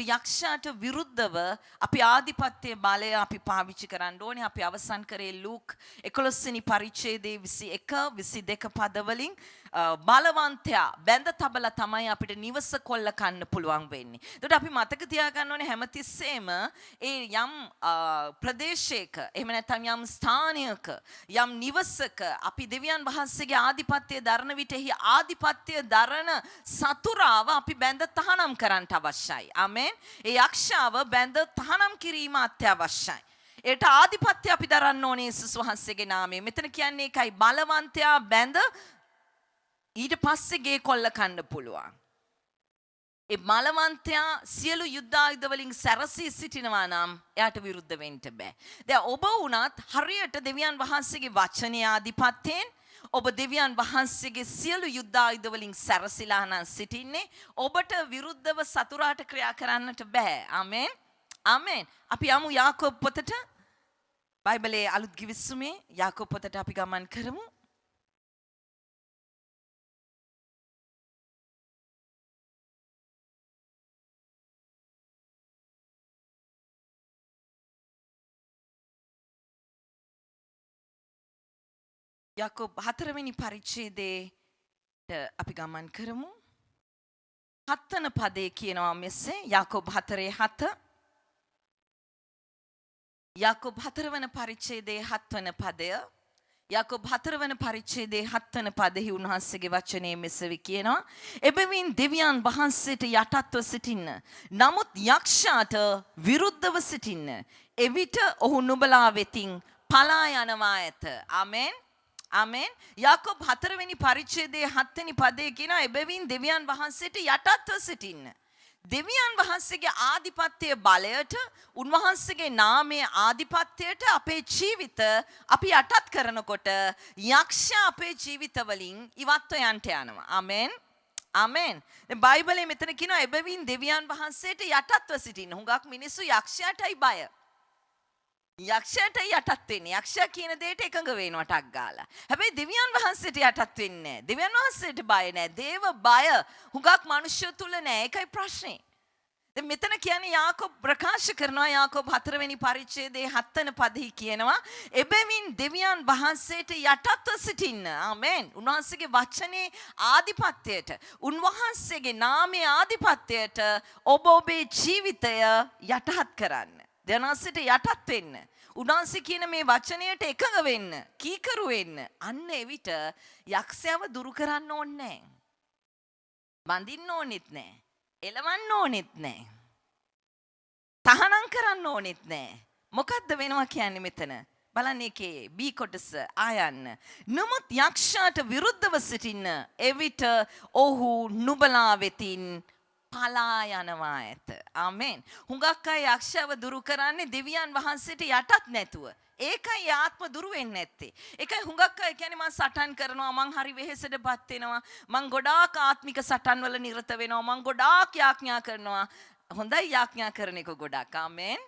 යක්ෂයාට විරුද්ධව අපි ආධිපත්‍ය බලය අපි පාවිච්චි කරන්න ඕනේ. අපි අවසන් කරේ ලූක් 11 වෙනි පරිච්ඡේදයේ 21 22 පදවලින් බලවන්තයා බැඳ තබලා තමයි අපිට නිවස කොල්ල කන්න පුළුවන් වෙන්නේ. ඒකට අපි මතක තියාගන්න ඕනේ හැමතිස්සෙම ඒ යම් ප්‍රදේශයක එහෙම නැත්නම් යම් ස්ථානයක යම් නිවසක අපි දෙවියන් වහන්සේගේ ආධිපත්‍ය දරන විට එහි ආධිපත්‍ය දරන සතුරාව අපි බැඳ තහනම් කරන්නට අවශ්‍යයි. ආමෙන්. ඒ යක්ෂාව බැඳ තහනම් කිරීම අත්‍යවශ්‍යයි. ඒට ආධිපත්‍ය අපි දරන්න ඕනේ යේසුස් වහන්සේගේ නාමයෙන්. මෙතන කියන්නේ ඒකයි බලවන්තයා බැඳ ඊට පස්සේ ගේ කොල්ල කන්න පුළුවන්. ඒ බලවන්තයා සියලු යුද්ධ ආයුධ වලින් සැරසී සිටිනවා නම් එයාට විරුද්ධ වෙන්න බෑ. දැන් ඔබ වුණත් හරියට දෙවියන් වහන්සේගේ වචනේ ආධිපත්‍යයෙන් ඔබ දෙවියන් වහන්සේගේ සියලු යුද්ධ ආයුධ වලින් සැරසීලා නම් සිටින්නේ ඔබට විරුද්ධව සතුරාට ක්‍රියා කරන්නට බෑ. ආමෙන්. ආමෙන්. අපි යමු යාකෝබ් පොතට. බයිබලයේ අලුත් කිවිසුමේ යාකෝබ් පොතට අපි ගමන් කරමු. යාකෝබ් 4 වෙනි පරිච්ඡේදයට අපි ගමන් කරමු. 7 වෙනි පදේ කියනවා මෙසේ යාකෝබ් 4:7 යාකෝබ් 4 වෙනි පරිච්ඡේදයේ 7 වෙනි පදය යාකෝබ් 4 වෙනි පරිච්ඡේදයේ 7 වෙනි පදෙහි උන්වහන්සේගේ වචනේ මෙසේ කියනවා එබැවින් දෙවියන් වහන්සේට යටත්ව සිටින්න නමුත් යක්ෂයාට විරුද්ධව සිටින්න එවිට ඔහු නුඹලා වෙතින් පලා යනවා ඇත. ආමෙන්. ආමෙන්. යාකෝබ් 4 වෙනි පරිච්ඡේදයේ 7 වෙනි පදේ කියනවා එබැවින් දෙවියන් වහන්සේට යටත්ව සිටින්න. දෙවියන් වහන්සේගේ ආධිපත්‍ය බලයට උන්වහන්සේගේ නාමයේ ආධිපත්‍යයට අපේ ජීවිත අපි යටත් කරනකොට යක්ෂයා අපේ ජීවිතවලින් ඉවත්ව යන්ට යනවා. ආමෙන්. ආමෙන්. දැන් බයිබලයේ මෙතන කියනවා එබැවින් දෙවියන් වහන්සේට යටත්ව සිටින්න. හුඟක් මිනිස්සු යක්ෂයාටයි බය. යක්ෂයාට යටත් වෙන්නේ. යක්ෂයා කියන දෙයට එකඟ වෙනවා ටක් ගාලා. හැබැයි දෙවියන් වහන්සේට යටත් වෙන්නේ නැහැ. දෙවියන් වහන්සේට බය නැහැ. දේව බය හුඟක් මිනිස්සු තුල නැහැ. ඒකයි ප්‍රශ්නේ. දැන් මෙතන කියන්නේ යාකෝබ් ප්‍රකාශ කරනවා යාකෝබ් 4 වෙනි පරිච්ඡේදයේ 7 වෙනි පදෙහි කියනවා එබැවින් දෙවියන් වහන්සේට යටත්ව සිටින්න. ආමෙන්. උන්වහන්සේගේ වචනේ ආධිපත්‍යයට උන්වහන්සේගේ නාමයේ ආධිපත්‍යයට ඔබ ඔබේ ජීවිතය යටහත් කරන්න. දෙනාසිට යටත් වෙන්න. උන්වහන්සේ කියන මේ වචනයට එකඟ වෙන්න, කීකරු වෙන්න. අන්න එවිට යක්ෂයව දුරු කරන්න ඕනේ නැහැ. බඳින්න ඕනෙත් නැහැ. එලවන්න ඕනෙත් නැහැ. තහනම් කරන්න ඕනෙත් නැහැ. මොකද්ද වෙනවා කියන්නේ මෙතන? බලන්න ඒකේ B කොටස ආයන්න. නමුත් යක්ෂයාට විරුද්ධව සිටින්න එවිට ඔහු නුඹලා වෙතින් පලා යනවා ඇත. ආමෙන්. හුඟක් අය යක්ෂයව දුරු කරන්නේ දෙවියන් වහන්සේට යටත් නැතුව. ඒකයි ආත්ම දුරු වෙන්නේ නැත්තේ. ඒකයි හුඟක් අය කියන්නේ මං සටන් කරනවා, මං හරි වෙහෙසටපත් වෙනවා, මං ගොඩාක් ආත්මික සටන් වල නිරත වෙනවා, මං ගොඩාක් යාඥා කරනවා. හොඳයි යාඥා කරන එක ගොඩක්. ආමෙන්.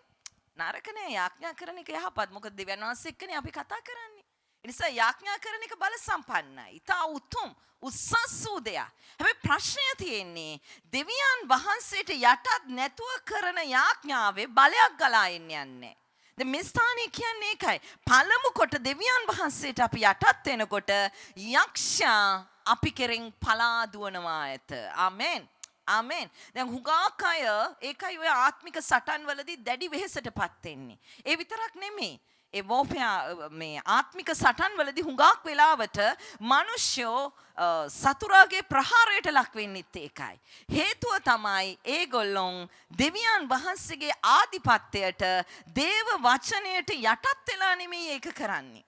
නරක නෑ යාඥා කරන එක යහපත්. මොකද දෙවියන් වහන්සේ එක්කනේ අපි කතා කරන්නේ. ඒ නිසා යාඥා කරන එක බල සම්පන්නයි. ඊට උතුම් උසස් වූ දෙයක්. හැබැයි ප්‍රශ්නය තියෙන්නේ දෙවියන් වහන්සේට යටත් නැතුව කරන යාඥාවේ බලයක් ගලා එන්නේ. දැන් මේ ස්ථානයේ කියන්නේ ඒකයි. පළමු කොට දෙවියන් වහන්සේට අපි යටත් වෙනකොට යක්ෂයා අපි කෙරෙන් පලා දුවනවා ඇත. ආමෙන්. ආමෙන්. දැන් හුඟක් අය ඒකයි ඔය ආත්මික සටන් වලදී දැඩි වෙහෙසටපත් වෙන්නේ. ඒ විතරක් නෙමෙයි. ඒ මේ ආත්මික සටන් වලදී හුඟක් වෙලාවට මිනිස්සෝ සතුරාගේ ප්‍රහාරයට ලක් වෙන්නෙත් ඒකයි. හේතුව තමයි ඒගොල්ලොන් දෙවියන් වහන්සේගේ ආධිපත්‍යයට දේව වචනයට යටත් වෙලා නෙමෙයි ඒක කරන්නේ.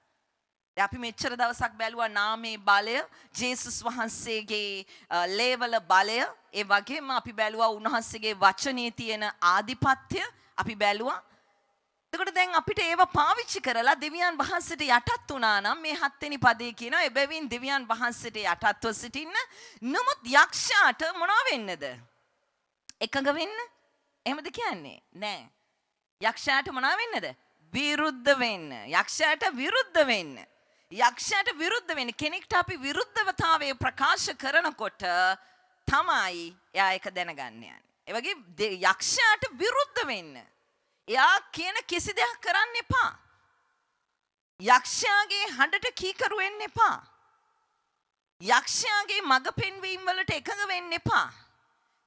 අපි මෙච්චර දවසක් බැලුවා නාමයේ බලය, ජේසුස් වහන්සේගේ ලේවල බලය, ඒ වගේම අපි බැලුවා උන්වහන්සේගේ වචනේ තියෙන ආධිපත්‍ය අපි බැලුවා. එතකොට දැන් අපිට ඒව පාවිච්චි කරලා දෙවියන් වහන්සේට යටත් වුණා නම් මේ 7 වෙනි පදේ කියනවා එබැවින් දෙවියන් වහන්සේට යටත්ව සිටින්න. නමුත් යක්ෂයාට මොනවා වෙන්නද? එකඟ වෙන්න? එහෙමද කියන්නේ? නෑ. යක්ෂයාට මොනවා වෙන්නද? විරුද්ධ වෙන්න. යක්ෂයාට විරුද්ධ වෙන්න. යක්ෂයාට විරුද්ධ වෙන්න. කෙනෙක්ට අපි විරුද්ධතාවය ප්‍රකාශ කරනකොට තමයි එයා ඒක දැනගන්න යන්නේ. ඒ වගේ යක්ෂයාට විරුද්ධ වෙන්න. එයා කියන කිසි දෙයක් කරන්න එපා. යක්ෂයාගේ හඬට කීකරු වෙන්න එපා. යක්ෂයාගේ මඟ පෙන්වීම් වලට එකඟ වෙන්න එපා.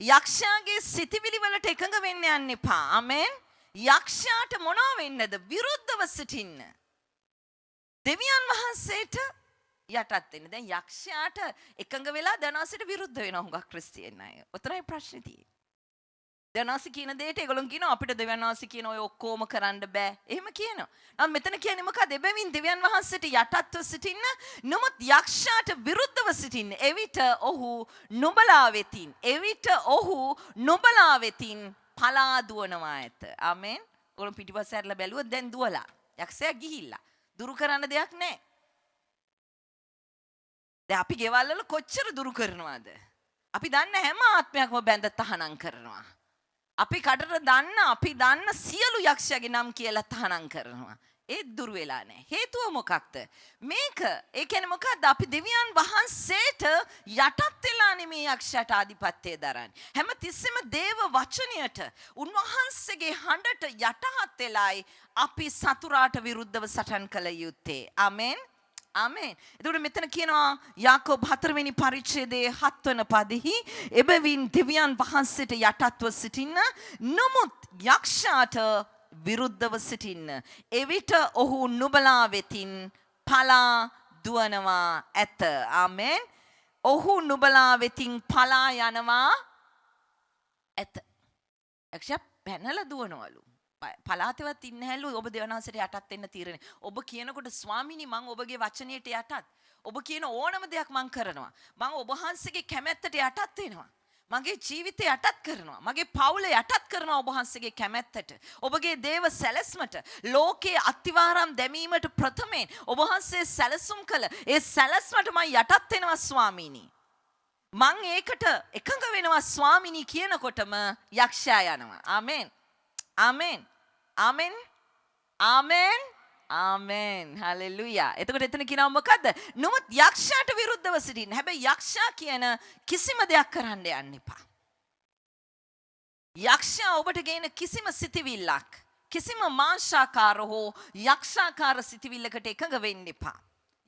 යක්ෂයාගේ සිතිවිලි වලට එකඟ වෙන්න යන්න එපා. ආමෙන්. යක්ෂයාට මොනවා වෙන්නද? විරුද්ධව සිටින්න. දෙවියන් වහන්සේට යටත් වෙන්න. දැන් යක්ෂයාට එකඟ වෙලා දනාසිට විරුද්ධ වෙනවා හුඟක් ක්‍රිස්තියන් අය. ඔතරයි ප්‍රශ්නේ තියෙන්නේ. දෙවියන්වහන්සේ කියන දෙයට ඒගොල්ලෝ කියනවා අපිට දෙවියන්වහන්සේ කියන ඔය ඔක්කොම කරන්න බෑ. එහෙම කියනවා. නම් මෙතන කියන්නේ මොකද? එබැවින් දෙවියන් වහන්සේට යටත්ව සිටින්න, නමුත් යක්ෂයාට විරුද්ධව සිටින්න. එවිට ඔහු නුඹලා වෙතින්, පලා දුවනවා ඇත. ආමෙන්. ඔයගොල්ලෝ පිටිපස්ස හැරලා බැලුවොත් දැන් දුවලා. යක්ෂයා ගිහිල්ලා. දුරු කරන්න දෙයක් නැහැ. දැන් අපි ගෙවල් වල කොච්චර දුරු කරනවද? අපි දන්න හැම ආත්මයක්ම බැඳ තහනම් කරනවා. අපි දන්න සියලු යක්ෂයාගේ නම් කියලා තහනම් කරනවා. ඒත් දුර වෙලා නැහැ. හේතුව මොකක්ද? මේක ඒ කියන්නේ මොකක්ද? අපි දෙවියන් වහන්සේට යටත් වෙලා නෙමේ යක්ෂයාට ආධිපත්‍යය දරන්නේ. හැම තිස්සෙම දේව වචනයට උන්වහන්සේගේ හඬට යටහත් වෙලායි අපි සතුරාට විරුද්ධව සටන් කළ යුත්තේ. ආමෙන්. ආමෙන්. එතකොට මෙතන කියනවා යාකෝබ 4 වෙනි පරිච්ඡේදයේ 7 වන පදෙහි එබැවින් දෙවියන් වහන්සේට යටත්ව සිටින්න, නමුත් යක්ෂයාට විරුද්ධව සිටින්න. එවිට ඔහු නුඹලා වෙතින් පලා දුවනවා ඇත. ආමෙන්. ඔහු නුඹලා වෙතින් පලා යනවා ඇත. යක්ෂයා පැනලා දුවනවලු. පලාතවත් ඉන්න හැලු ඔබ දෙවියන්වහන්සේට යටත් වෙන්න තීරණය. ඔබ කියනකොට ස්වාමිනී මම ඔබගේ වචනයට යටත්. ඔබ කියන ඕනම දෙයක් මම කරනවා. මම ඔබ වහන්සේගේ කැමැත්තට යටත් වෙනවා. මගේ ජීවිතය යටත් කරනවා. මගේ පවුල යටත් කරනවා ඔබ වහන්සේගේ කැමැත්තට. ඔබගේ දේව සැලැස්මට, ලෝකයේ අත්තිවාරම් දැමීමට ප්‍රථමයෙන් ඔබ වහන්සේ සැලසුම් කළ ඒ සැලැස්මට මම යටත් වෙනවා ස්වාමිනී. මම ඒකට එකඟ වෙනවා ස්වාමිනී කියනකොටම යක්ෂයා යනවා. ආමෙන්. ආමෙන්. ආමෙන්. ආමෙන්. ආමෙන්. හලෙලුයා. එතකොට එතන කියනවා මොකද්ද? නමුත් යක්ෂයාට විරුද්ධව සිටින්න. හැබැයි යක්ෂයා කියන කිසිම දෙයක් කරන්න යන්න එපා. යක්ෂයා ඔබට ගේන කිසිම සිතිවිල්ලක්, කිසිම මාංශාකාර හෝ යක්ෂාකාර සිතිවිල්ලකට එකඟ වෙන්න එපා.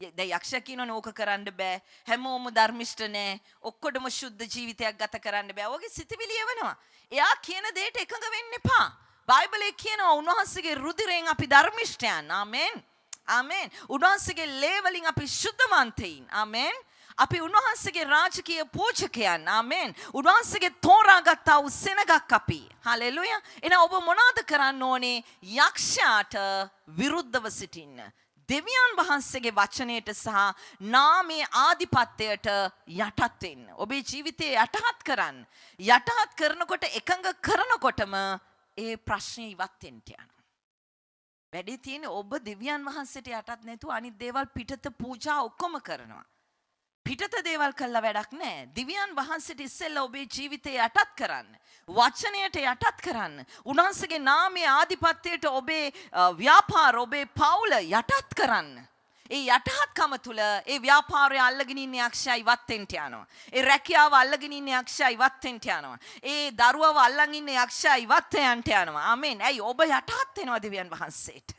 දැන් යක්ෂයා කියනවනේ ඕක කරන්න බෑ. හැමෝම ධර්මිෂ්ඨ නෑ. ඔක්කොටම සුද්ධ ජීවිතයක් ගත කරන්න බෑ. ඔගේ සිතිවිලි එවනවා. එයා කියන දෙයට එකඟ වෙන්න එපා. බයිබලයේ කියනවා උන්වහන්සේගේ රුධිරයෙන් අපි ධර්මිෂ්ඨයන්. ආමෙන්. ආමෙන්. උන්වහන්සේගේ ලේ වලින් අපි ශුද්ධවන්තයින්. ආමෙන්. අපි උන්වහන්සේගේ රාජකීය පූජකයන්. ආමෙන්. උන්වහන්සේගේ තෝරාගත් ආ වූ සෙනගක් අපි. හලෙලුයා. එහෙනම් ඔබ මොනවද කරන්න ඕනේ? යක්ෂයාට විරුද්ධව සිටින්න. දෙවියන් වහන්සේගේ වචනයට සහ නාමයේ ආධිපත්‍යයට යටත් වෙන්න. ඔබේ ජීවිතය යටහත් කරන්න. යටහත් කරනකොට එකඟ කරනකොටම ඒ ප්‍රශ්නේ ඉවත් වෙන්න යනවා. වැඩි තියෙන්නේ ඔබ දෙවියන් වහන්සේට යටත් නැතුව අනිත් දේවල් පිටත පූජා ඔක්කොම කරනවා. පිටත දේවල් කළා වැඩක් නැහැ. දිව්‍යයන් වහන්සේට ඉස්සෙල්ලා ඔබේ ජීවිතය යටත් කරන්න. වචනයට යටත් කරන්න. උන්වහන්සේගේ නාමයේ ආධිපත්‍යයට ඔබේ ව්‍යාපාර, ඔබේ පවුල යටත් කරන්න. ඒ යටහත්කම තුල ඒ ව්‍යාපාරය අල්ලගෙන ඉන්න යක්ෂයා ඉවත් වෙන්න යනවා. ඒ රැකියාව අල්ලගෙන ඉන්න යක්ෂයා ඉවත් වෙන්න යනවා. ඒ දරුවව අල්ලන් ඉන්න යක්ෂයා ඉවත් වෙන්න යනවා. ආමෙන්. ඇයි ඔබ යටහත් වෙනවා දෙවියන් වහන්සේට.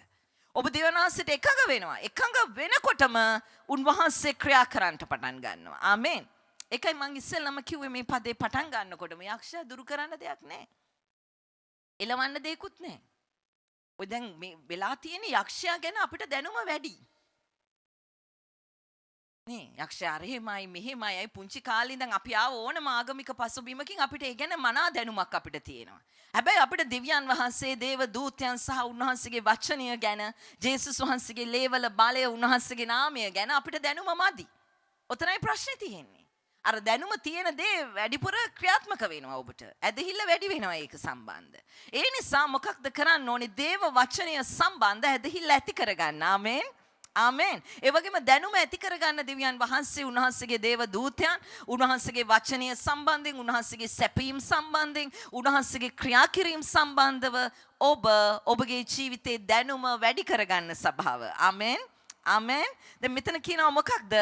ඔබ දෙවියන් වහන්සේට එකඟ වෙනවා. එකඟ වෙනකොටම උන්වහන්සේ ක්‍රියා කරන්නට පටන් ගන්නවා. ආමෙන්. ඒකයි මම ඉස්සෙල්ලාම කිව්වේ මේ පදේ පටන් ගන්නකොටම යක්ෂයා දුරු කරන්න දෙයක් නැහැ. එලවන්න දෙයක්වත් නැහැ. ඔය දැන් මේ වෙලා තියෙන යක්ෂයා ගැන අපිට දැනුම වැඩි. නේ යක්ෂයා රෙහෙමයි මෙහෙමයි පුංචි කාලේ ඉඳන් අපි ආව ඕනම ආගමික පසුබිමකින් අපිට ඒ ගැන මනා දැනුමක් අපිට තියෙනවා. හැබැයි අපිට දෙවියන් වහන්සේ, දේව දූතයන් සහ උන්වහන්සේගේ වචනය ගැන, ජේසුස් වහන්සේගේ ලේවල බලය, උන්වහන්සේගේ නාමය ගැන අපිට දැනුම මදි. ඔතනයි ප්‍රශ්නේ තියෙන්නේ. අර දැනුම තියෙන දේ වැඩිපුර ක්‍රියාත්මක වෙනවා ඔබට. ඇදහිල්ල වැඩි වෙනවා ඒක සම්බන්ධ. ඒ නිසා මොකක්ද කරන්න ඕනේ? දේව වචනය සම්බන්ධ ඇදහිල්ල ඇති කරගන්න. ආමෙන්. ආමෙන්. ඒ වගේම දැනුම ඇති කරගන්න දෙවියන් වහන්සේ, උන්වහන්සේගේ දේව දූතයන්, උන්වහන්සේගේ වචනය සම්බන්ධයෙන්, උන්වහන්සේගේ සැපීම් සම්බන්ධයෙන්, උන්වහන්සේගේ ක්‍රියා කිරීම සම්බන්ධව ඔබගේ ජීවිතේ දැනුම වැඩි කරගන්න ස්වභාව. ආමෙන්. ආමෙන්. දැන් මෙතන කියනවා මොකක්ද?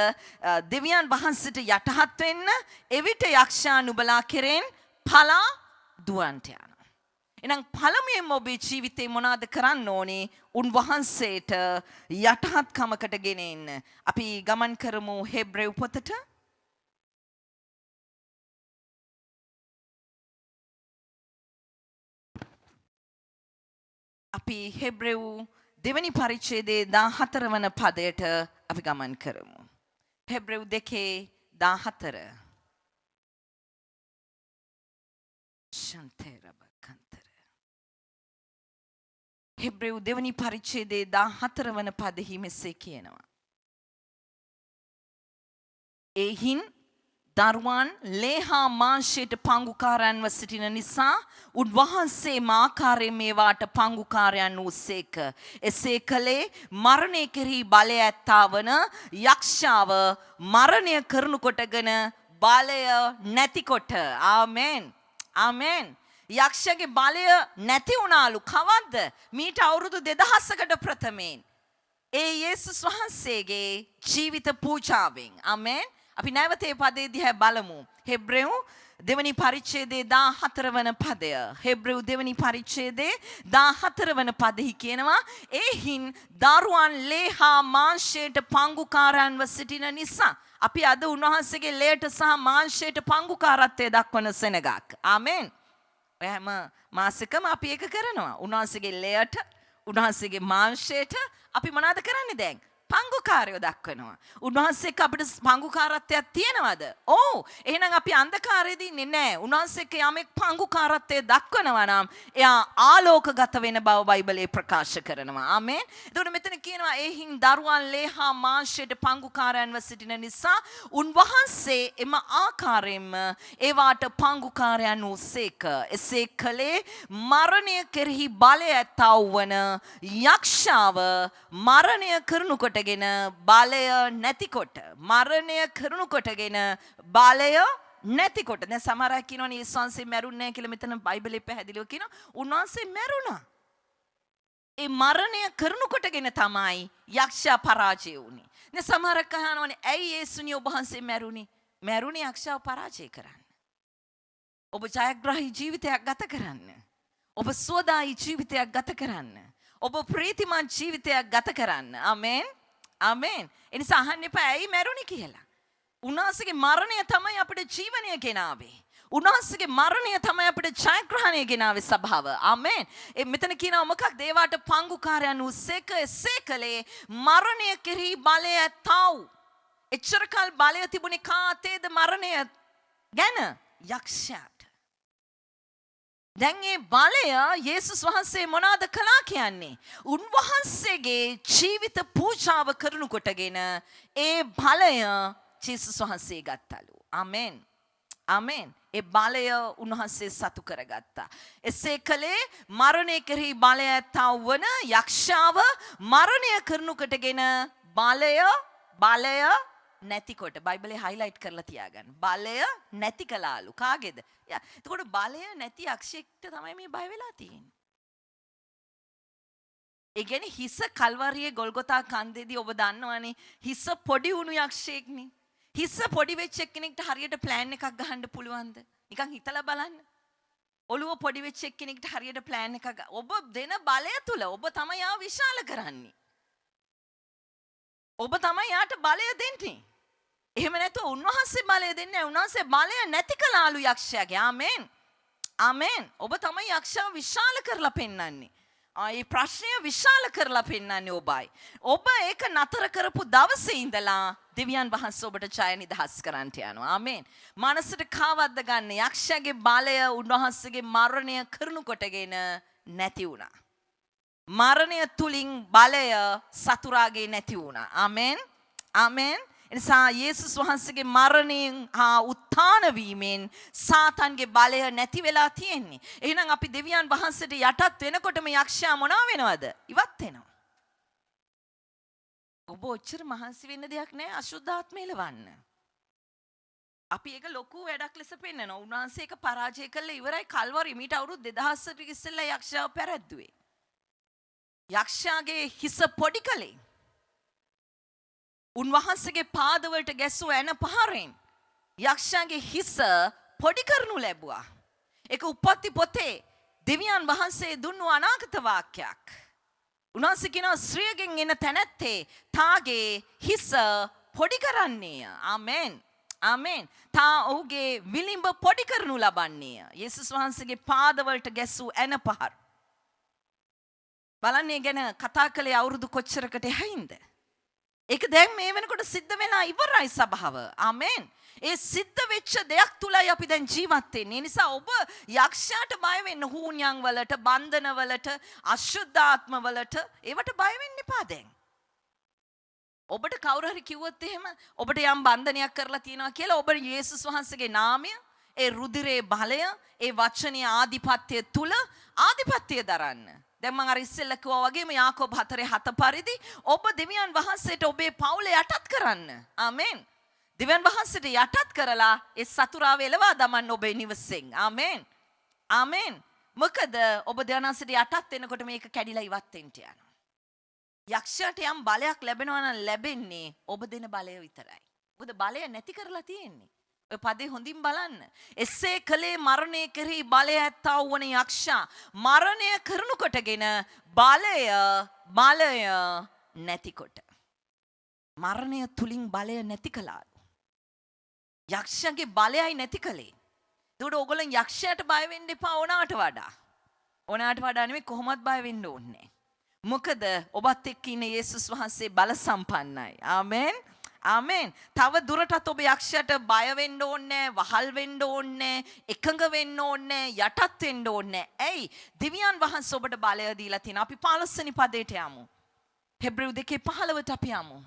දෙවියන් වහන්සේට යටහත් වෙන්න. එවිට යක්ෂයා නුඹලා කෙරෙන් පලා දුවන්ට යනවා. එහෙනම් පළමුවෙන්ම ඔබේ ජීවිතේ මොනවද කරන්න ඕනේ? උන්වහන්සේට යටහත්කමකට ගෙන එන්න. අපි ගමන් කරමු හෙබ්‍රෙව් පොතට. අපි හෙබ්‍රෙව් දෙවැනි පරිච්ඡේදයේ 14 වන පදයට අපි ගමන් කරමු. හෙබ්‍රෙව් 2:14. ශන්තේරබකන්තර. හෙබ්‍රෙව් දෙවැනි පරිච්ඡේදයේ 14 වන පදෙහි මෙසේ කියනවා. එහින් දරුවන් ලේහා මාංශයට පංගුකාරයන්ව සිටින නිසා උන්වහන්සේ මාකාරයෙන් මේවාට පංගුකාරයන් වූසේක. එසේ කළේ මරණය කෙරෙහි බලය ඇත්තා වන යක්ෂාව මරණය කරනු කොටගෙන බලය නැතිකොට. ආමෙන්. ආමෙන්. යක්ෂගේ බලය නැති වුණාලු. කවද්ද? මීට අවුරුදු 2000කට ප්‍රථමයෙන්. ඒ යේසුස් වහන්සේගේ ජීවිත පූජාවෙන්. ආමෙන්. අපි නැවත මේ පදේ දිහා බලමු. හෙබ්‍රෙව් දෙවනි පරිච්ඡේදයේ 14 වන පදය. හෙබ්‍රෙව් දෙවනි පරිච්ඡේදයේ 14 වන පදෙහි කියනවා එහින් දරුවන් ලේහා මාංශයට පංගුකාරයන්ව සිටින නිසා. අපි අද උන්වහන්සේගේ ලේට සහ මාංශයට පංගුකාරත්වය දක්වන සෙනගක්. ආමෙන්. ඔය හැම මාසෙකම අපි ඒක කරනවා. උන්වහන්සේගේ ලේට, උන්වහන්සේගේ මාංශයට අපි මොනවද කරන්නේ දැන්? පංගුකාරයෝ දක්වනවා. උන්වහන්සේක අපිට පංගුකාරත්වයක් තියෙනවද? ඔව්. එහෙනම් අපි අන්ධකාරයේදී ඉන්නේ නැහැ. උන්වහන්සේක යමෙක් පංගුකාරත්වය දක්වනවා නම් එයා ආලෝකගත වෙන බව බයිබලයේ ප්‍රකාශ කරනවා. ආමෙන්. එතකොට මෙතන කියනවා එහින් දරුවන් ලේහා මාංශයට පංගුකාරයන්ව සිටින නිසා උන්වහන්සේ එම ආකාරයෙන්ම ඒවාට පංගුකාරයන් වූසේක. එසේ කළේ මරණය කෙරෙහි බලය ඇත්තා වන යක්ෂාව මරණය කරනකොට බලය නැතිකොට. මරණය කරනු කොටගෙන බලය නැතිකොට. දැන් සමහර අය කියනවනේ යේසුස් වහන්සේ මැරුන්නේ නැහැ කියලා. මෙතන බයිබලයේ පැහැදිලිව කියනවා උන්වහන්සේ මැරුණා. ඒ මරණය කරනු කොටගෙන තමයි යක්ෂයා පරාජය වුනේ. දැන් සමහර අය අහනවනේ ඇයි යේසුනි ඔබ වහන්සේ මැරුණේ? මැරුණේ යක්ෂයාව පරාජය කරන්න. ඔබ ජයග්‍රාහී ජීවිතයක් ගත කරන්න. ඔබ සුවදායී ජීවිතයක් ගත කරන්න. ඔබ ප්‍රීතිමත් ජීවිතයක් ගත කරන්න. ආමෙන්. ආමෙන්. ඒ නිසා අහන්න එපා ඇයි මැරුණේ කියලා. උන්වහන්සේගේ මරණය තමයි අපිට ජීවනය ගෙනාවේ. උන්වහන්සේගේ මරණය තමයි අපිට ජයග්‍රහණය ගෙනාවේ සභාව. ආමෙන්. මෙතන කියනවා මොකක්ද? ඒවාට පංගුකාරයන් වූසේක. එසේ කළේ මරණය කෙරෙහි බලය ඇත්තව. එච්චර කල් බලය තිබුණේ කාටේද මරණය ගැන? යක්ෂයාට. දැන් මේ බලය යේසුස් වහන්සේ මොනවද කළා කියන්නේ? උන්වහන්සේගේ ජීවිත පූජාව කරනු කොටගෙන ඒ බලය යේසුස් වහන්සේ ගත්තලු. ආමෙන්. ආමෙන්. ඒ බලය උන්වහන්සේ සතු කරගත්තා. එසේ කළේ මරණය කෙරෙහි බලය ඇත්තා වන යක්ෂාව මරණය කරනු කොටගෙන බලය නැතිකොට. බයිබලේ හයිලයිට් කරලා තියාගන්න. බලය නැති කළාලු. කාගේද? එතකොට බලය නැති යක්ෂයෙක්ට තමයි මේ බය වෙලා තියෙන්නේ. ඒ කියන්නේ හිස කල්වරියේ ගොල්ගොතා කන්දේදී ඔබ දන්නවනේ හිස පොඩි වුණු යක්ෂයෙක්නේ. හිස පොඩි වෙච්ච කෙනෙක්ට හරියට ප්ලෑන් එකක් ගහන්න පුළුවන්ද? නිකන් හිතලා බලන්න. ඔළුව පොඩි වෙච්ච කෙනෙක්ට හරියට ප්ලෑන් එකක් ඔබ දෙන බලය තුල ඔබ තමයි ආ විශාල කරන්නේ. ඔබ තමයි යාට බලය දෙන්නේ. එහෙම නැතුව උන්වහන්සේ බලය දෙන්නේ නැහැ. උන්වහන්සේ බලය නැති කළාලු යක්ෂයාගේ. ආමෙන්. ආමෙන්. ඔබ තමයි යක්ෂයා විශාල කරලා පෙන්වන්නේ. ඒ ප්‍රශ්නය විශාල කරලා පෙන්වන්නේ ඔබයි. ඔබ ඒක නතර කරපු දවසේ ඉඳලා දෙවියන් වහන්සේ ඔබට ජය නිදහස් කරන්නට යනවා. ආමෙන්. මනසට කාවද්ද ගන්න යක්ෂයාගේ බලය උන්වහන්සේගේ මරණය කරනු කොටගෙන නැති වුණා. මරණය තුලින් බලය සතුරාගේ නැති වුණා. ආමෙන්. ආමෙන්. එනිසා යේසුස් වහන්සේගේ මරණයෙන් හා උත්ථාන වීමෙන් සාතන්ගේ බලය නැති වෙලා තියෙන්නේ. එහෙනම් අපි දෙවියන් වහන්සේට යටත් වෙනකොටම යක්ෂයා මොනවා වෙනවද? ඉවත් වෙනවා. ඔබ ඔච්චර මහන්සි වෙන්න දෙයක් නැහැ අශුද්ධාත්මය එලවන්න. අපි ඒක ලොකු වැඩක් ලෙස පෙන්නනවා. උන්වහන්සේ ඒක පරාජය කළා ඉවරයි කල්වරි මීට අවුරුදු 2000කට ඉස්සෙල්ලා යක්ෂයාව පැරැද්දුවේ. යක්ෂයාගේ හිස පොඩි කලේ උන්වහන්සේගේ පාදවලට ගැස්සු ඇන පහරෙන් යක්ෂයාගේ හිස පොඩි කරනු ලැබුවා. ඒක උප්පත්ති පොතේ දෙවියන් වහන්සේ දුන්නු අනාගත වාක්‍යයක්. උන්වහන්සේ කියනවා ස්ත්‍රියගෙන් එන තැනැත්තේ තාගේ හිස පොඩි කරන්නේය. ආමෙන්. ආමෙන්. තා ඔහුගේ විලිඹ පොඩි කරනු ලබන්නේය. යේසුස් වහන්සේගේ පාදවලට ගැසූ ඇන පහර. බලන්න ඒ ගැන කතා කළේ අවුරුදු කොච්චරකට එහයින්ද? ඒක දැන් මේ වෙනකොට සිද්ධ වෙලා ඉවරයි සභාව. ආමෙන්. ඒ සිද්ධ වෙච්ච දෙයක් තුලයි අපි දැන් ජීවත් වෙන්නේ. ඒ නිසා ඔබ යක්ෂයාට බය වෙන්න හුණ්‍යං වලට, බන්ධන වලට, අශුද්ධාත්ම වලට ඒවට බය වෙන්න එපා දැන්. ඔබට කවුරු හරි කිව්වොත් එහෙම ඔබට යම් බන්ධනයක් කරලා තියෙනවා කියලා ඔබ යේසුස් වහන්සේගේ නාමය, ඒ රුධිරේ බලය, ඒ වචනේ ආධිපත්‍යය තුල ආධිපත්‍යය දරන්න. දැන් මම අර ඉස්සෙල්ලා කිව්වා වගේම යාකෝබ 4:7 පරිදි ඔබ දෙවියන් වහන්සේට ඔබේ පවුල යටත් කරන්න. ආමෙන්. දෙවියන් වහන්සේට යටත් කරලා ඒ සතුරාව එලවා දමන්න ඔබේ නිවසෙන්. ආමෙන්. ආමෙන්. මොකද ඔබ දෙවියන් වහන්සේට යටත් වෙනකොට මේක කැඩිලා ඉවත් වෙන්න යනවා. යක්ෂයාට යම් බලයක් ලැබෙනවා නම් ලැබෙන්නේ ඔබ දෙන බලය විතරයි. මොකද බලය නැති කරලා තියෙන්නේ. ඔය පදේ හොඳින් බලන්න. එසේ කලේ මරණය කෙරෙහි බලය ඇත්තා වූ යක්ෂයා මරණය කරනකොටගෙන බලය නැතිකොට. මරණය තුලින් බලය නැති කළාලු. යක්ෂයාගේ බලයයි නැති කලේ. ඒකට ඕගොල්ලෝ යක්ෂයාට බය වෙන්න එපා ඕනාට වඩා. ඕනාට වඩා නෙමෙයි කොහොමවත් බය වෙන්න ඕනේ. මොකද ඔබත් එක්ක ඉන්න යේසුස් වහන්සේ බල සම්පන්නයි. ආමෙන්. ආමෙන්. තව දුරටත් ඔබ යක්ෂයට බය වෙන්න ඕනේ, වහල් වෙන්න ඕනේ, එකඟ වෙන්න ඕනේ, යටත් වෙන්න ඕනේ. ඇයි? දෙවියන් වහන්සේ ඔබට බලය දීලා තියෙනවා. අපි 15 වෙනි පදයට යමු. හෙබ්‍රෙව් 2:15ට අපි යමු.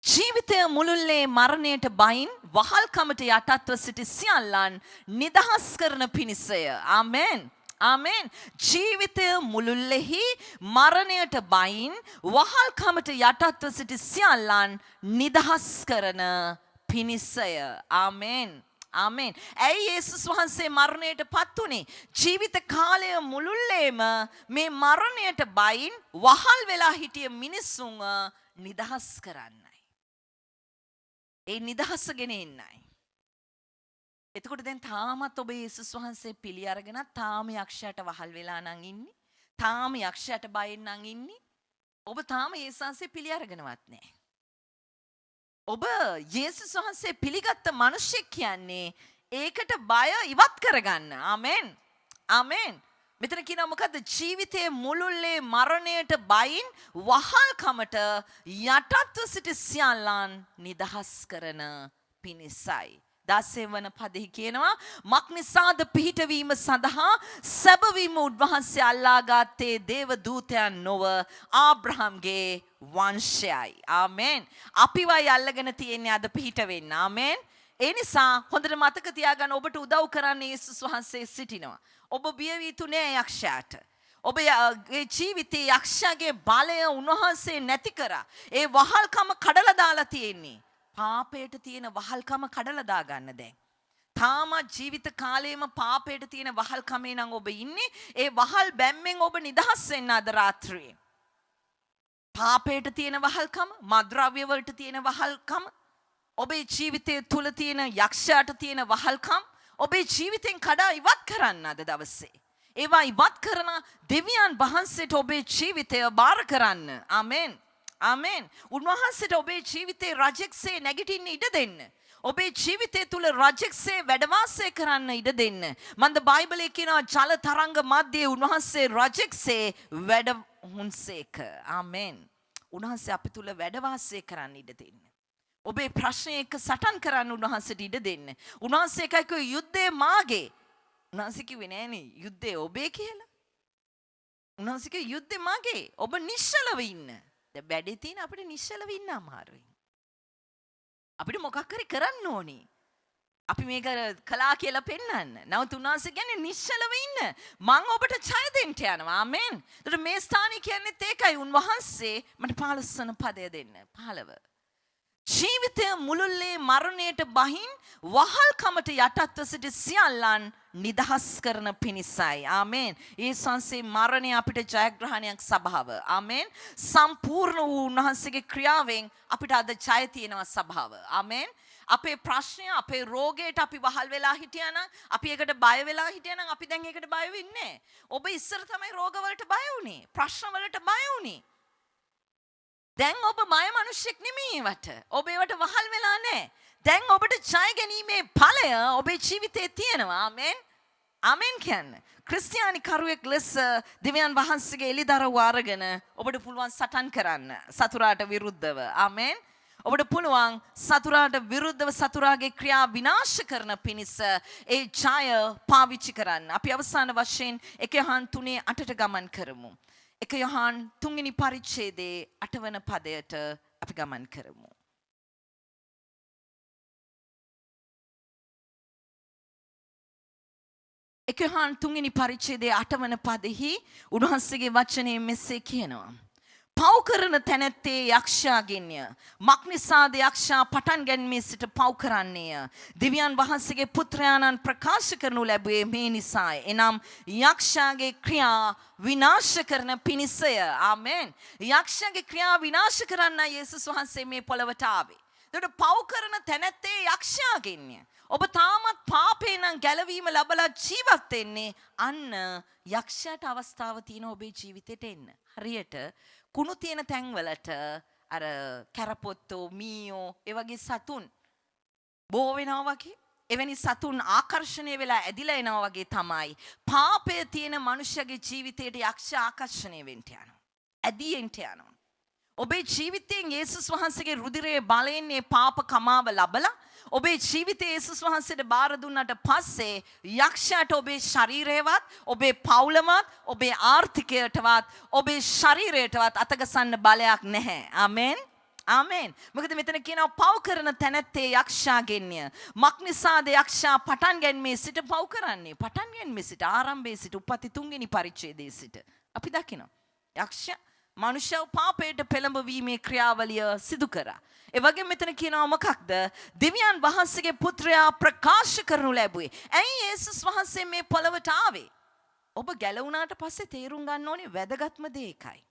ජීවිතය මුළුල්ලේ මරණයට බයින් වහල්කමට යටත්ව සිටි සියල්ලන් නිදහස් කරන පිණිසය. ආමෙන්. ආමෙන්. ජීවිතය මුළුල්ලෙහි මරණයට බයින් වහල්කමට යටත්ව සිටි සියල්ලන් නිදහස් කරන පිණිසය. ආමෙන්. ආමෙන්. ඇයි යේසුස් වහන්සේ මරණයට පත් වුණේ? ජීවිත කාලය මුළුල්ලේම මේ මරණයට බයින් වහල් වෙලා හිටිය මිනිස්සුන්ව නිදහස් කරන්නයි. ඒ නිදහස ගෙන එන්නයි. එතකොට දැන් තාමත් ඔබ යේසුස් වහන්සේ පිළි අරගෙන තාම යක්ෂයාට වහල් වෙලා නම් ඉන්නේ. තාම යක්ෂයාට බයෙන් නම් ඉන්නේ. ඔබ තාම යේසුස් වහන්සේ පිළි අරගෙනවත් නැහැ. ඔබ යේසුස් වහන්සේ පිළිගත්ත මිනිසෙක් කියන්නේ ඒකට බය ඉවත් කරගන්න. ආමෙන්. ආමෙන්. මෙතන කියනවා මොකද්ද? ජීවිතයේ මුළුල්ලේ මරණයට බයින් වහල්කමට යටත්ව සිටි සියල්ලන් නිදහස් කරන පිණිසයි. 10 වන පදෙහි කියනවා මක්නිසාද පිහිටවීම සඳහා සැබවීම උන්වහන්සේ අල්ලාගත්තේ දේව දූතයන් නොව ආබ්‍රහම්ගේ වංශයයි. ආමෙන්. අපිවයි අල්ලගෙන තියෙන්නේ අද පිහිට වෙන්න. ආමෙන්. ඒ නිසා හොඳට මතක තියාගන්න ඔබට උදව් කරන්න යේසුස් වහන්සේ සිටිනවා. ඔබ බිය වී තුනේ යක්ෂයාට. ඔබේ ජීවිතයේ යක්ෂයාගේ බලය උන්වහන්සේ නැති කරා. ඒ වහල්කම කඩලා දාලා තියෙන්නේ. පාපයට තියෙන වහල්කම කඩලා දාගන්න දැන්. තාමත් ජීවිත කාලයේම පාපයට තියෙන වහල්කමේ නම් ඔබ ඉන්නේ. ඒ වහල් බැම්මෙන් ඔබ නිදහස් වෙන්න අද රාත්‍රියේ. පාපයට තියෙන වහල්කම, මද්ද්‍රව්‍ය වලට තියෙන වහල්කම, ඔබේ ජීවිතයේ තුල තියෙන යක්ෂයාට තියෙන වහල්කම් ඔබේ ජීවිතෙන් කඩා ඉවත් කරන්න අද දවසේ. ඒවා ඉවත් කරන දෙවියන් වහන්සේට ඔබේ ජීවිතය බාර කරන්න. ආමෙන්. ආමෙන්. උන්වහන්සේට ඔබේ ජීවිතේ රජෙක්සේ නැගිටින්න ඉඩ දෙන්න. ඔබේ ජීවිතය තුල රජෙක්සේ වැඩ වාසය කරන්න ඉඩ දෙන්න. මන්ද බයිබලයේ කියනවා ජල තරංග මැද්දේ උන්වහන්සේ රජෙක්සේ වැඩ වුන්සේක. ආමෙන්. උන්වහන්සේ අපි තුල වැඩ වාසය කරන්න ඉඩ දෙන්න. ඔබේ ප්‍රශ්න එක්ක සටන් කරන්න උන්වහන්සේට ඉඩ දෙන්න. උන්වහන්සේ එකයි කිව්වේ යුද්ධේ මාගේ. උන්වහන්සේ කිව්වේ නෑනේ යුද්ධේ ඔබේ කියලා. උන්වහන්සේ කිව්වේ යුද්ධේ මාගේ. ඔබ නිශ්චලව ඉන්න. දැන් බැඩේ තියෙන අපිට නිශ්චලව ඉන්න අමාරුයි. අපිට මොකක් හරි කරන්න ඕනේ. අපි මේක කළා කියලා පෙන්වන්න. නමුත් උන්වහන්සේ කියන්නේ නිශ්චලව ඉන්න. මම ඔබට ඡය දෙන්න යනවා. ආමෙන්. ඒතර මේ ස්ථානය කියන්නේත් ඒකයි. උන්වහන්සේ මට 15 වන පදය දෙන්න. 15. ජීවිතය මුළුල්ලේ මරණයට බහින් වහල්කමට යටත්ව සිටි සියල්ලන් නිදහස් කරන පිණිසයි. ආමෙන්. යේසුස් වහන්සේ මරණය අපිට ජයග්‍රහණයක් සභාව. ආමෙන්. සම්පූර්ණ වූ උන්වහන්සේගේ ක්‍රියාවෙන් අපිට අද ජය තියෙනවා සභාව. ආමෙන්. අපේ ප්‍රශ්නය අපේ රෝගයට අපි වහල් වෙලා හිටියා නම් අපි ඒකට බය වෙලා හිටියා නම් අපි දැන් ඒකට බය වෙන්නේ නැහැ. ඔබ ඉස්සර තමයි රෝගවලට බය වුනේ. ප්‍රශ්නවලට බය වුනේ. දැන් ඔබ බය මිනිස්සෙක් නෙමෙයි ඒවට. ඔබ ඒවට වහල් වෙලා නැහැ. දැන් ඔබට ජය ගැනීමේ ඵලය ඔබේ ජීවිතේ තියෙනවා. ආමෙන්. ආමෙන් කියන්න. ක්‍රිස්තියානි කරුවෙක් ලෙස දෙවියන් වහන්සේගේ එළිදරව් අරගෙන ඔබට පුළුවන් සටන් කරන්න සතුරාට විරුද්ධව. ආමෙන්. ඔබට පුළුවන් සතුරාට විරුද්ධව සතුරාගේ ක්‍රියා විනාශ කරන පිණිස ඒ ජය පාවිච්චි කරන්න. අපි අවසාන වශයෙන් 1 යොහන් 3:8ට ගමන් කරමු. 1 යොහන් 3 වෙනි පරිච්ඡේදයේ 8 වන පදයට අපි ගමන් කරමු. යොහන් 3 වෙනි පරිච්ඡේදයේ 8 වන පදෙහි උන්වහන්සේගේ වචනේ මෙසේ කියනවා. පව් කරන තැනැත්තේ යක්ෂයාගෙන්ය. මක්නිසාද යක්ෂයා පටන් ගැනීමේ සිට පව් කරන්නේය. දෙවියන් වහන්සේගේ පුත්‍රයාණන් ප්‍රකාශ කරනු ලැබුවේ මේ නිසාය. එනම් යක්ෂයාගේ ක්‍රියා විනාශ කරන පිණිසය. ආමෙන්. යක්ෂයාගේ ක්‍රියා විනාශ කරන්න යේසුස් වහන්සේ මේ පොළවට ආවේ. එතකොට පව් කරන තැනැත්තේ යක්ෂයාගෙන්ය. ඔබ තාමත් පාපේ නම් ගැලවීම ලැබලා ජීවත් වෙන්නේ අන්න යක්ෂයාට අවස්ථාව තියෙන ඔබේ ජීවිතේට එන්න. හරියට කුණු තියෙන තැන්වලට අර කැරපොත්තෝ මීයෝ ඒ වගේ සතුන් බෝ වෙනවා වගේ එවැනි සතුන් ආකර්ෂණය වෙලා ඇදිලා එනවා වගේ තමයි පාපය තියෙන මනුෂ්‍යගේ ජීවිතයට යක්ෂ ආකර්ෂණය වෙන්න යනවා. ඇදී එන්න යනවා. ඔබේ ජීවිතයෙන් යේසුස් වහන්සේගේ රුධිරයේ බලයෙන් මේ පාප කමාව ලබලා ඔබේ ජීවිතයේ යේසුස් වහන්සේට බාර දුන්නාට පස්සේ යක්ෂයාට ඔබේ ශරීරයවත් ඔබේ පවුලවත් ඔබේ ආර්ථිකයටවත් ඔබේ ශරීරයටවත් අතගසන්න බලයක් නැහැ. ආමෙන්. ආමෙන්. මොකද මෙතන කියනවා පව් කරන තැනැත්තේ යක්ෂයාගෙන්ය. මක්නිසාද යක්ෂයා පටන් ගැනීමේ සිට පව් කරන්නේ. පටන් ගැනීමේ සිට ආරම්භයේ සිට උපති 3 වෙනි පරිච්ඡේදයේ සිට අපි දකිනවා. යක්ෂයා මනුෂ්‍යව පාපයට පෙළඹවීමේ ක්‍රියාවලිය සිදු කරා. ඒ වගේම මෙතන කියනවා මොකක්ද? දෙවියන් වහන්සේගේ පුත්‍රයා ප්‍රකාශ කරනු ලැබුවේ. ඇයි යේසුස් වහන්සේ මේ පොළවට ආවේ? ඔබ ගැලවුණාට පස්සේ තේරුම් ගන්න ඕනේ වැදගත්ම දේ එකයි.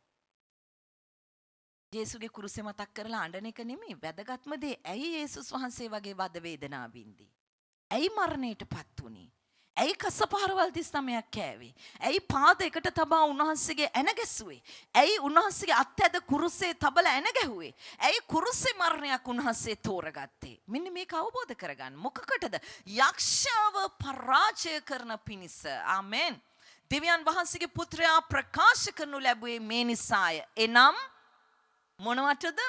යේසුගේ කුරුසේ මතක් කරලා අඬන එක නෙමෙයි වැදගත්ම දේ. ඇයි යේසුස් වහන්සේ වගේ වද වේදනා වින්දී? ඇයි මරණයටපත් වුනේ? ඇයි කසපාරවල් 39ක් කෑවේ? ඇයි පාද එකට තබා උන්වහන්සේගේ ඇන ගැසුවේ? ඇයි උන්වහන්සේගේ අත් ඇද කුරුසේ තබලා ඇන ගැහුවේ? ඇයි කුරුසේ මරණයක් උන්වහන්සේ තෝරගත්තේ? මෙන්න මේක අවබෝධ කරගන්න. මොකකටද? යක්ෂාව පරාජය කරන පිණිස. ආමෙන්. දෙවියන් වහන්සේගේ පුත්‍රයා ප්‍රකාශ කරනු ලැබුවේ මේ නිසාය. එනම් මොනවටද?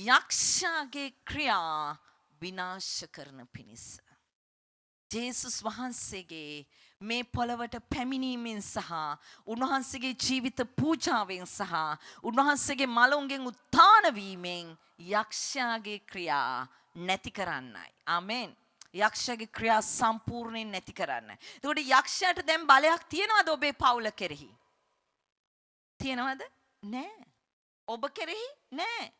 යක්ෂයාගේ ක්‍රියා විනාශ කරන පිණිස. ජේසුස් වහන්සේගේ මේ පොළවට පැමිණීමෙන් සහ උන්වහන්සේගේ ජීවිත පූජාවෙන් සහ උන්වහන්සේගේ මලුන්ගෙන් උත්ථාන වීමෙන් යක්ෂයාගේ ක්‍රියා නැති කරන්නයි. ආමෙන්. යක්ෂයාගේ ක්‍රියා සම්පූර්ණයෙන් නැති කරන්න. එතකොට යක්ෂයාට දැන් බලයක් තියනවද ඔබේ පවුල කෙරෙහි? තියනවද? නැහැ. ඔබ කෙරෙහි නැහැ.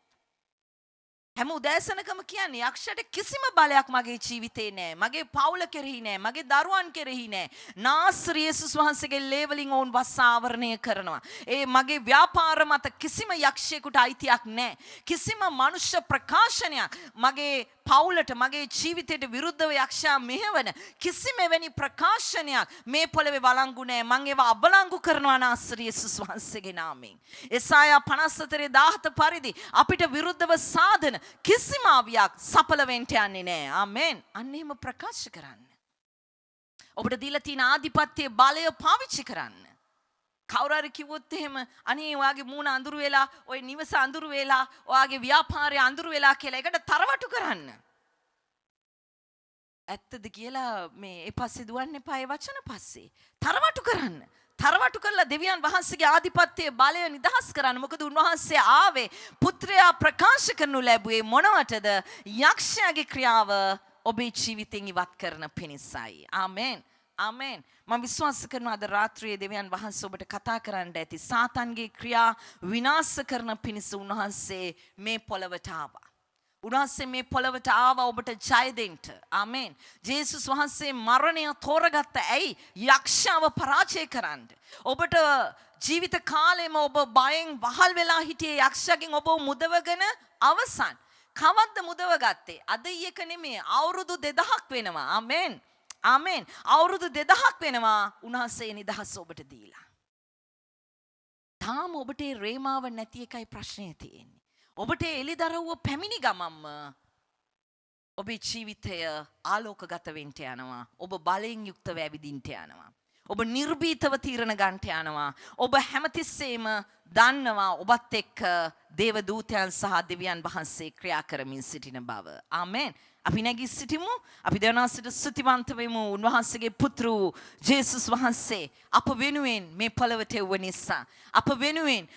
හැම උදෑසනකම කියන්නේ යක්ෂයට කිසිම බලයක් මගේ ජීවිතේ නැහැ. මගේ පවුල කෙරෙහි නැහැ. මගේ දරුවන් කෙරෙහි නැහැ. නාසර් යේසුස් වහන්සේගේ ලේවලින් ඔවුන් වස් ආවරණය කරනවා. ඒ මගේ ව්‍යාපාර මත කිසිම යක්ෂයෙකුට අයිතියක් නැහැ. කිසිම මනුෂ්‍ය ප්‍රකාශනයක් මගේ පවුලට මගේ ජීවිතයට විරුද්ධව යක්ෂයා මෙහෙවන කිසිම එවැනි ප්‍රකාශනයක් මේ පොළවේ වළංගු නැහැ. මම ඒවා අබලංගු කරනවා නාසර් යේසුස් වහන්සේගේ නාමයෙන්. එසායා 54:17 පරිදි අපිට විරුද්ධව සාධන කිසිම ආවියක් සඵල වෙන්න යන්නේ නැහැ. ආමෙන්. අන්න එහෙම ප්‍රකාශ කරන්න. ඔබට දීලා තියෙන ආධිපත්‍යයේ බලය පාවිච්චි කරන්න. කවුරු හරි කිව්වොත් එහෙම අනේ ඔයාගේ මූණ අඳුරු වෙලා, ඔය නිවස අඳුරු වෙලා, ඔයාගේ ව්‍යාපාරය අඳුරු වෙලා කියලා ඒකට තරවටු කරන්න. ඇත්තද කියලා මේ එපස්සේ දුවන්න එපා ඒ වචන පස්සේ. තරවටු කරන්න. තරවටු කරලා දෙවියන් වහන්සේගේ ආධිපත්‍යයේ බලය නිදහස් කරන්න. මොකද උන්වහන්සේ ආවේ පුත්‍රයා ප්‍රකාශ කරනු ලැබුවේ මොනවටද? යක්ෂයාගේ ක්‍රියාව ඔබේ ජීවිතෙන් ඉවත් කරන පිණිසයි. ආමෙන්. ආමෙන්. මම විශ්වාස කරනවා අද රාත්‍රියේ දෙවියන් වහන්සේ ඔබට කතා කරන්න ඇති. සාතන්ගේ ක්‍රියා විනාශ කරන පිණිස උන්වහන්සේ මේ පොළවට ආවා. උන්වහන්සේ මේ පොළවට ආවා ඔබට ජය දෙන්න. ආමෙන්. ජේසුස් වහන්සේ මරණය තෝරගත්ත. ඇයි? යක්ෂාව පරාජය කරන්න. ඔබට ජීවිත කාලෙම ඔබ බයෙන් වහල් වෙලා හිටියේ යක්ෂයාගෙන් ඔබ මුදවගෙන අවසන්. කවද්ද මුදව ගත්තේ? අද ඊයක නෙමෙයි. අවුරුදු 2000ක් වෙනවා. ආමෙන්. ආමෙන්. අවුරුදු 2000ක් වෙනවා උන්වහන්සේ නිදහස ඔබට දීලා. තාම ඔබට ඒ රේමාව නැති එකයි ප්‍රශ්නේ තියෙන්නේ. ඔබට එලිදරව්ව පැමිණි ගමම්ම ඔබේ ජීවිතය ආලෝකගත වෙන්න යනවා. ඔබ බලයෙන් යුක්තව ඇවිදින්න යනවා. ඔබ නිර්භීතව තීරණ ගන්නට යනවා. ඔබ හැමතිස්සෙම දන්නවා ඔබත් එක්ක දේව දූතයන් සහ දෙවියන් වහන්සේ ක්‍රියා කරමින් සිටින බව. ආමෙන්. අපි නැගී සිටිමු. අපි දෙවනාසිට ස්තුතිවන්ත වෙමු. උන්වහන්සේගේ පුත්‍ර වූ ජේසුස් වහන්සේ අප වෙනුවෙන් මේ පළවට එවුව නිසා අප වෙනුවෙන්